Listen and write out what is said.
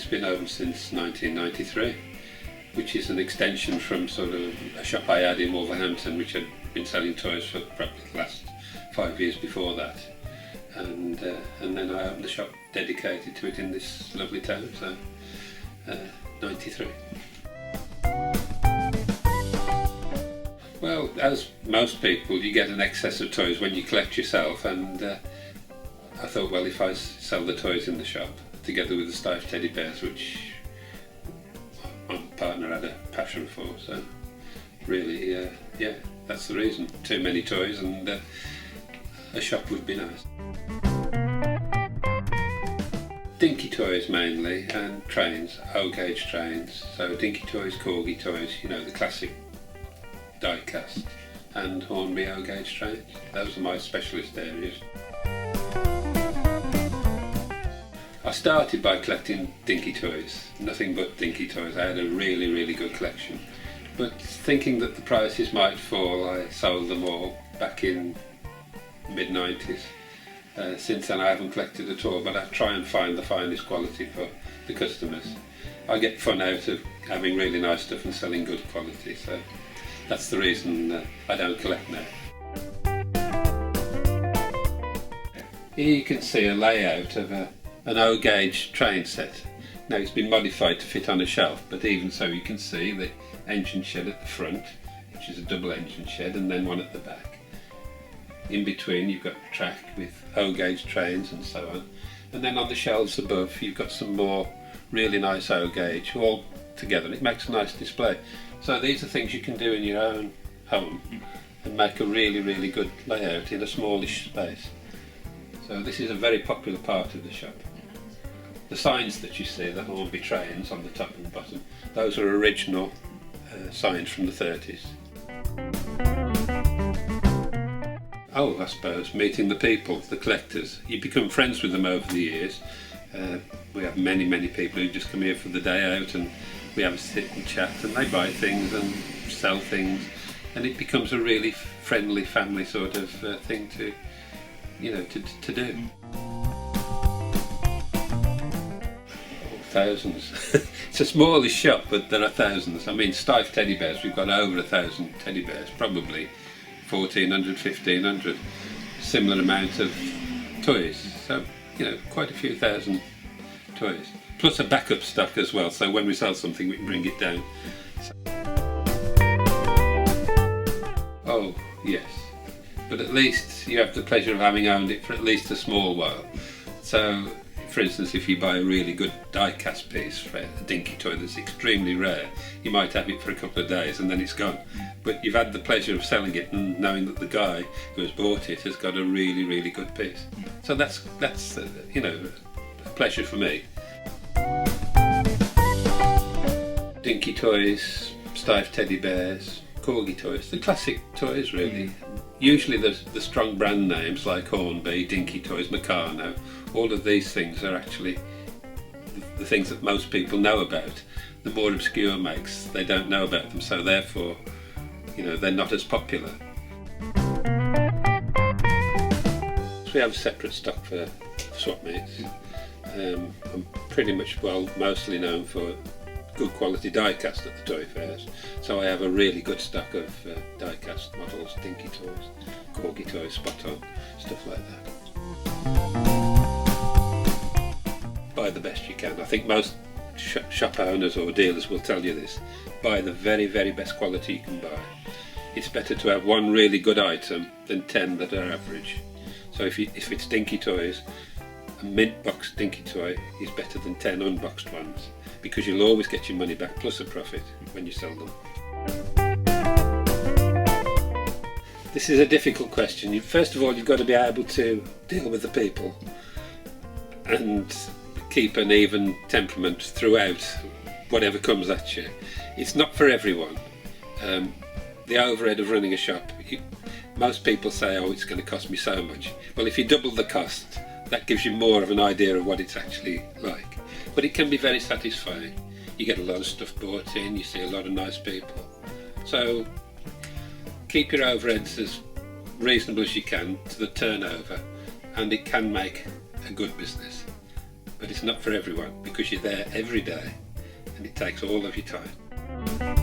been open since 1993, which is an extension from sort of a shop I had in Wolverhampton, which had been selling toys for probably the last 5 years before that. And then I opened a shop dedicated to it in this lovely town, so 93. Well, as most people, you get an excess of toys when you collect yourself, and I thought, well, if I sell the toys in the shop together with the Steiff teddy bears, which my partner had a passion for, so really, yeah, that's the reason. Too many toys, and a shop would be nice. Dinky toys mainly, and trains, O-gauge trains, so dinky toys, corgi toys, you know, the classic die-cast, and Hornby O-gauge trains. Those are my specialist areas. I started by collecting dinky toys, nothing but dinky toys. I had a really, really good collection. But thinking that the prices might fall, I sold them all back in mid-90s. Since then I haven't collected at all, but I try and find the finest quality for the customers. I get fun out of having really nice stuff and selling good quality, so that's the reason I don't collect now. Here you can see a layout of an O-gauge train set. Now it's been modified to fit on a shelf, but even so you can see the engine shed at the front, which is a double engine shed, and then one at the back. In between you've got a track with O-gauge trains and so on, and then on the shelves above you've got some more really nice O-gauge all together. It makes a nice display. So these are things you can do in your own home and make a really, really good layout in a smallish space. So this is a very popular part of the shop. The signs that you see, the Hornby trains on the top and the bottom, those are original signs from the 30s. Oh, I suppose meeting the people, the collectors. You become friends with them over the years. We have many, many people who just come here for the day out, and we have a sit and chat, and they buy things and sell things, and it becomes a really friendly family sort of thing to, you know, to do. Thousands. It's a smallish shop, but there are thousands. I mean, Steiff teddy bears, we've got over 1,000 teddy bears, probably 1,400, 1,500. Similar amount of toys. So, you know, quite a few thousand toys. Plus a backup stock as well, so when we sell something we can bring it down. So. Oh, yes. But at least you have the pleasure of having owned it for at least a small while. So, for instance, if you buy a really good die-cast piece for a dinky toy that's extremely rare, you might have it for a couple of days and then it's gone. But you've had the pleasure of selling it and knowing that the guy who has bought it has got a really, really good piece. So that's you know, a pleasure for me. Dinky toys, Steiff teddy bears, corgi toys, the classic toys really. Usually the strong brand names like Hornby, Dinky Toys, Meccano, all of these things are actually the things that most people know about. The more obscure makes, they don't know about them, so therefore, you know, they're not as popular. So we have separate stock for swap meets. I'm pretty much, well, mostly known for good quality die-cast at the toy fairs, so I have a really good stock of die-cast models, dinky toys, corgi toys, spot on, stuff like that. Buy the best you can. I think most shop owners or dealers will tell you this. Buy the very, very best quality you can buy. It's better to have one really good item than 10 that are average. So if it's dinky toys, a mint box dinky toy is better than 10 unboxed ones, because you'll always get your money back plus a profit when you sell them. This is a difficult question. First of all, you've got to be able to deal with the people and keep an even temperament throughout whatever comes at you. It's not for everyone. The overhead of running a shop, most people say, oh, it's going to cost me so much. Well, if you double the cost, that gives you more of an idea of what it's actually like. But it can be very satisfying. You get a lot of stuff bought in, you see a lot of nice people. So keep your overheads as reasonable as you can to the turnover, and it can make a good business. but it's not for everyone because you're there every day and it takes all of your time.